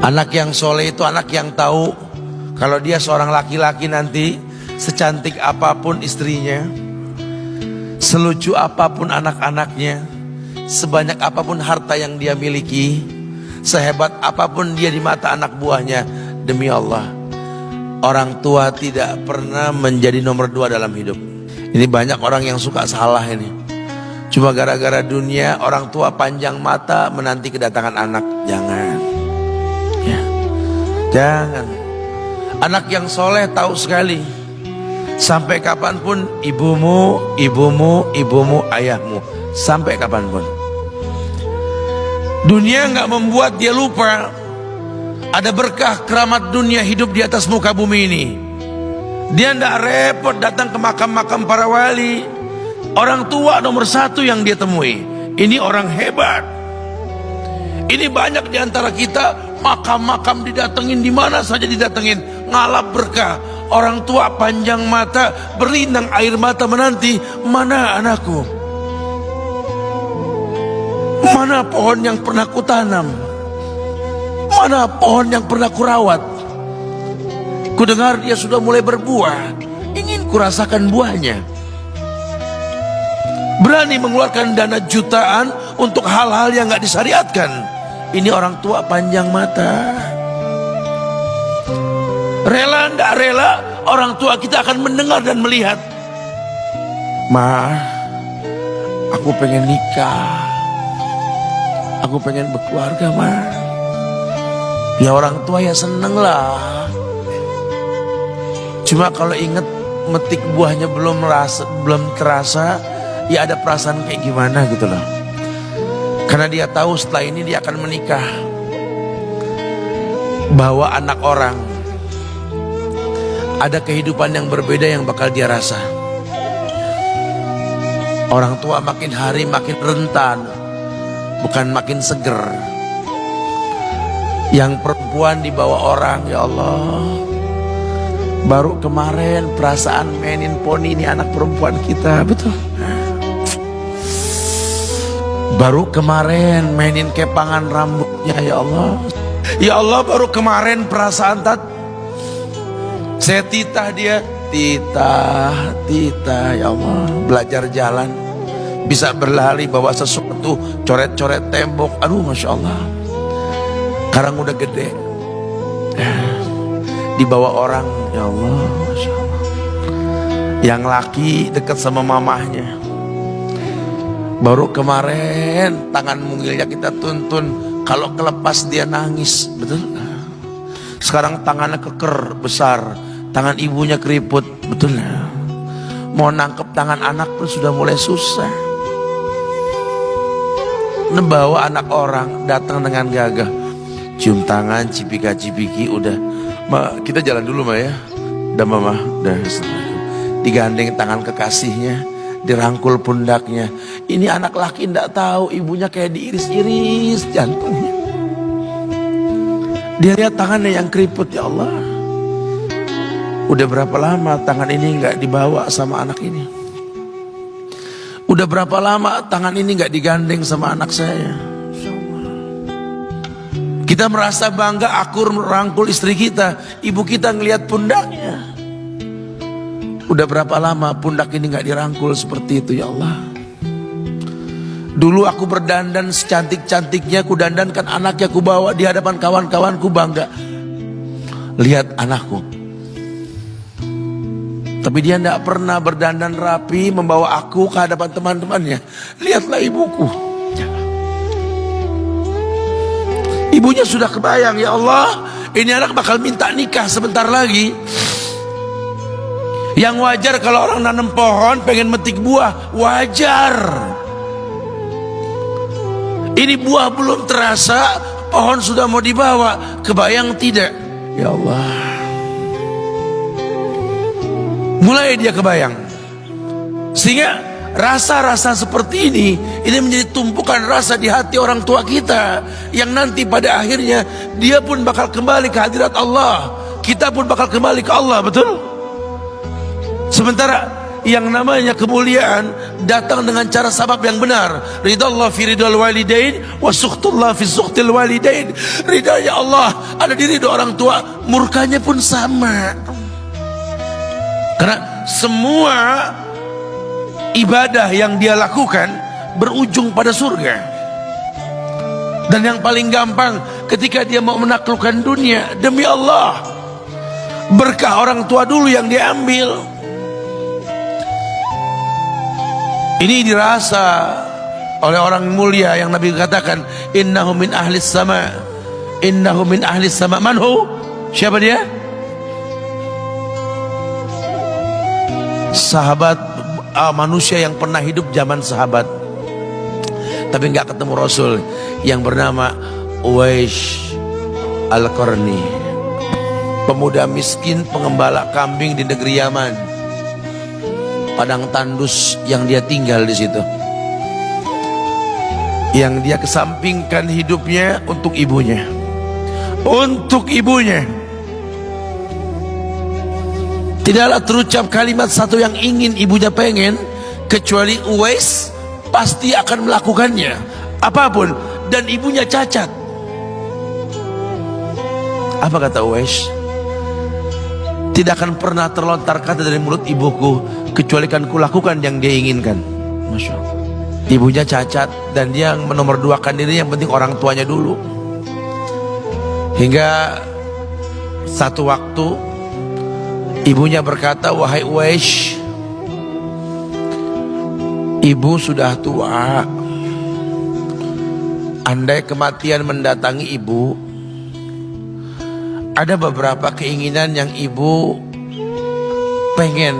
Anak yang soleh itu anak yang tahu kalau dia seorang laki-laki nanti, secantik apapun istrinya, selucu apapun anak-anaknya, sebanyak apapun harta yang dia miliki, sehebat apapun dia di mata anak buahnya, demi Allah, orang tua tidak pernah menjadi nomor 2 dalam hidup. Ini banyak orang yang suka salah ini. Cuma gara-gara dunia, orang tua panjang mata menanti kedatangan anak. Jangan ya. Jangan. Anak yang soleh tahu sekali, sampai kapanpun ibumu, ayahmu. Sampai kapanpun. Dunia nggak membuat dia lupa ada berkah keramat dunia hidup di atas muka bumi ini. Dia nggak repot datang ke makam-makam para wali. Orang tua nomor 1 yang dia temui. Ini orang hebat. Ini banyak di antara kita, makam-makam didatengin, di mana saja didatengin, ngalap berkah. Orang tua panjang mata, berlinang air mata menanti, mana anakku? Mana pohon yang pernah kutanam? Mana pohon yang pernah kurawat? Kudengar dia sudah mulai berbuah, ingin kurasakan buahnya. Berani mengeluarkan dana jutaan untuk hal-hal yang gak disyariatkan. Ini orang tua panjang mata. Rela gak rela, orang tua kita akan mendengar dan melihat. Ma, aku pengen nikah, aku pengen berkeluarga, Ma. Ya orang tua ya seneng lah. Cuma kalau inget metik buahnya belum terasa, ya ada perasaan kayak gimana gitu loh. Karena dia tahu setelah ini dia akan menikah. Bahwa anak orang ada kehidupan yang berbeda yang bakal dia rasa. Orang tua makin hari makin rentan, bukan makin seger. Yang perempuan dibawa orang, ya Allah. Baru kemarin perasaan mainin poni ini anak perempuan kita, betul. Baru kemarin mainin kepangan rambutnya, ya Allah. Ya Allah, baru kemarin perasaan saya titah dia, titah, ya Allah. Belajar jalan, bisa berlari bawa sesuatu, coret-coret tembok, aduh Masya Allah. Sekarang udah gede, dibawa orang, ya Allah, Masya Allah. Yang laki dekat sama mamahnya. Baru kemarin tangan mungilnya kita tuntun, kalau kelepas dia nangis, betul. Sekarang tangannya keker besar, tangan ibunya keriput, betul. Mau nangkep tangan anak pun sudah mulai susah. Membawa anak orang datang dengan gagah, cium tangan, cipika-cipiki, udah. Ma, kita jalan dulu Ma ya. Udah Mama, udah. Digandeng tangan kekasihnya, dirangkul pundaknya. Ini anak laki ndak tahu ibunya kayak diiris-iris jantungnya. Dia lihat tangannya yang keriput, ya Allah. Udah berapa lama tangan ini nggak dibawa sama anak ini? Udah berapa lama tangan ini nggak digandeng sama anak saya? Kita merasa bangga akur merangkul istri kita, ibu kita ngelihat pundaknya. Udah berapa lama pundak ini gak dirangkul seperti itu, ya Allah. Dulu aku berdandan secantik-cantiknya, ku dandankan anaknya, ku bawa di hadapan kawan-kawanku bangga. Lihat anakku. Tapi dia gak pernah berdandan rapi membawa aku ke hadapan teman-temannya. Lihatlah ibuku. Ibunya sudah kebayang, ya Allah, ini anak bakal minta nikah sebentar lagi. Yang wajar kalau orang nanam pohon pengen metik buah, wajar. Ini buah belum terasa, pohon sudah mau dibawa, kebayang tidak? Ya Allah. Mulai dia kebayang. Sehingga rasa-rasa seperti ini menjadi tumpukan rasa di hati orang tua kita, yang nanti pada akhirnya dia pun bakal kembali ke hadirat Allah, kita pun bakal kembali ke Allah, betul? Sementara yang namanya kemuliaan datang dengan cara sabab yang benar. Ridallah fi ridal walidain wa sukhtullah fi sukhtil walidain. Ridanya Allah ada di ridho orang tua, murkanya pun sama. Karena semua ibadah yang dia lakukan berujung pada surga. Dan yang paling gampang ketika dia mau menaklukkan dunia, demi Allah, berkah orang tua dulu yang dia ambil. Ini dirasa oleh orang mulia yang Nabi katakan, innahu min ahlis sama, innahu min ahlis sama. Manhu? Siapa dia? Sahabat, manusia yang pernah hidup zaman sahabat tapi nggak ketemu Rasul, yang bernama Uwais Al-Qarni, pemuda miskin pengembala kambing di negeri Yaman. Padang tandus yang dia tinggal di situ, yang dia kesampingkan hidupnya untuk ibunya, untuk ibunya. Tidaklah terucap kalimat satu yang ingin ibunya pengen, kecuali Uwais pasti akan melakukannya apapun, dan ibunya cacat. Apa kata Uwais? Tidak akan pernah terlontar kata dari mulut ibuku kecuali kan kulakukan yang dia inginkan. Masya Allah. Ibunya cacat dan dia menomorduakan diri, yang penting orang tuanya dulu. Hingga satu waktu ibunya berkata, wahai Uwais, ibu sudah tua. Andai kematian mendatangi ibu, ada beberapa keinginan yang ibu pengen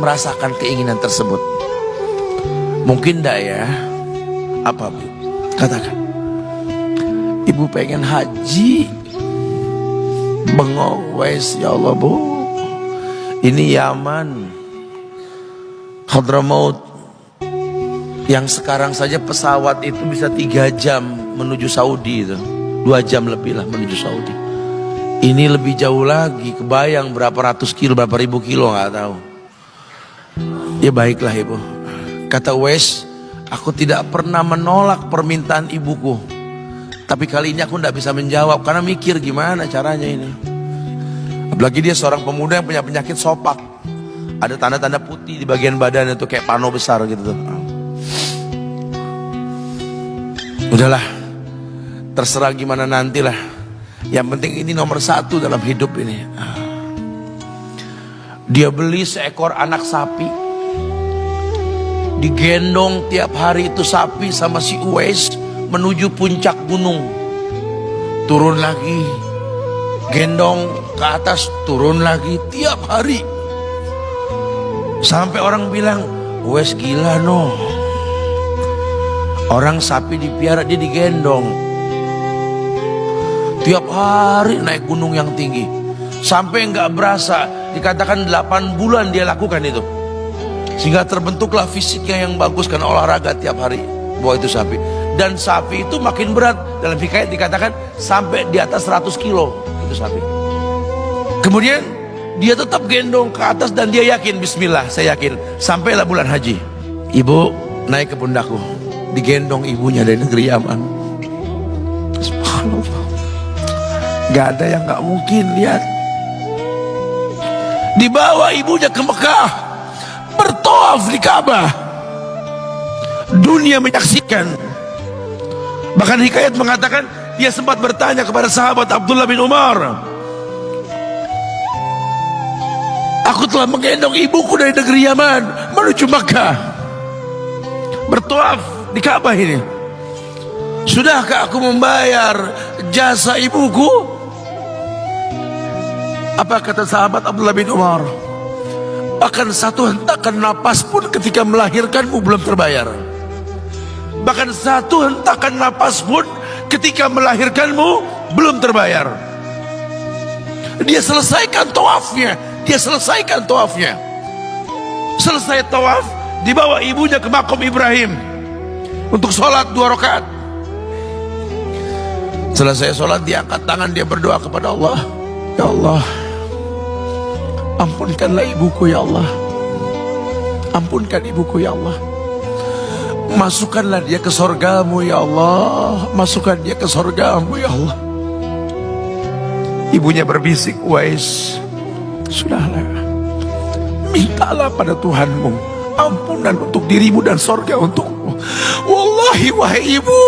merasakan keinginan tersebut. Mungkin enggak ya? Apa bu? Katakan. Ibu pengen haji. Bengong Uwais, ya Allah bu, ini Yaman, Hadramaut, yang sekarang saja pesawat itu bisa 3 jam menuju Saudi itu, 2 jam lebih lah menuju Saudi. Ini lebih jauh lagi, kebayang berapa ratus kilo, berapa ribu kilo nggak tahu. Ya baiklah ibu, kata Uwais, aku tidak pernah menolak permintaan ibuku, tapi kali ini aku tidak bisa menjawab karena mikir gimana caranya ini. Apalagi dia seorang pemuda yang punya penyakit sopak, ada tanda-tanda putih di bagian badan itu kayak pano besar gitu tuh. Udahlah, terserah gimana nantilah. Yang penting ini nomor 1 dalam hidup ini. Dia beli seekor anak sapi, digendong tiap hari itu sapi sama si Uwais menuju puncak gunung. Turun lagi, gendong ke atas, turun lagi tiap hari. Sampai orang bilang, Uwais gila no. Orang sapi dipiara, dia digendong tiap hari naik gunung yang tinggi. Sampai nggak berasa, dikatakan 8 bulan dia lakukan itu. Sehingga terbentuklah fisiknya yang bagus karena olahraga tiap hari bawa itu sapi. Dan sapi itu makin berat, dalam hikayat dikatakan sampai di atas 100 kilo itu sapi. Kemudian dia tetap gendong ke atas dan dia yakin, bismillah saya yakin, sampailah bulan haji. Ibu naik ke pundakku, digendong ibunya dari negeri Yaman. Subhanallah, gak ada yang gak mungkin. Lihat, dibawa ibunya ke Mekah, bertawaf di Ka'bah, dunia menyaksikan. Bahkan hikayat mengatakan dia sempat bertanya kepada sahabat Abdullah bin Umar, aku telah menggendong ibuku dari negeri Yaman menuju Makkah, bertawaf di Ka'bah ini. Sudahkah aku membayar jasa ibuku? Apa kata sahabat Abdullah bin Umar? Bahkan satu hentakan napas pun ketika melahirkanmu belum terbayar. Bahkan satu hentakan napas pun ketika melahirkanmu belum terbayar. Dia selesaikan tawafnya. Dia selesaikan tawafnya. Selesai tawaf, dibawa ibunya ke makom Ibrahim untuk sholat 2 rakaat. Selesai sholat, dia angkat tangan, dia berdoa kepada Allah, ya Allah, ampunkanlah ibuku ya Allah. Ampunkan ibuku ya Allah. Masukkanlah dia ke sorgamu ya Allah. Masukkan dia ke sorgamu ya Allah. Ibunya berbisik, Uwais, sudahlah, mintalah pada Tuhanmu ampunan untuk dirimu dan sorga untukmu. Wallahi wahai ibu,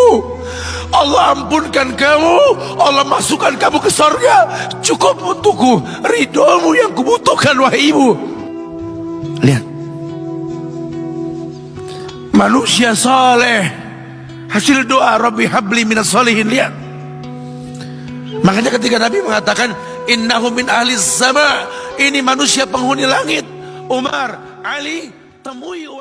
Allah ampunkan kamu, Allah masukkan kamu ke sorga, cukup untukku, ridhomu yang kubutuhkan wahai ibu. Lihat, manusia saleh, hasil doa Rabbi habli minas solihin. Lihat, makanya ketika Nabi mengatakan innahu min ahli sama, ini manusia penghuni langit, Umar, Ali, temui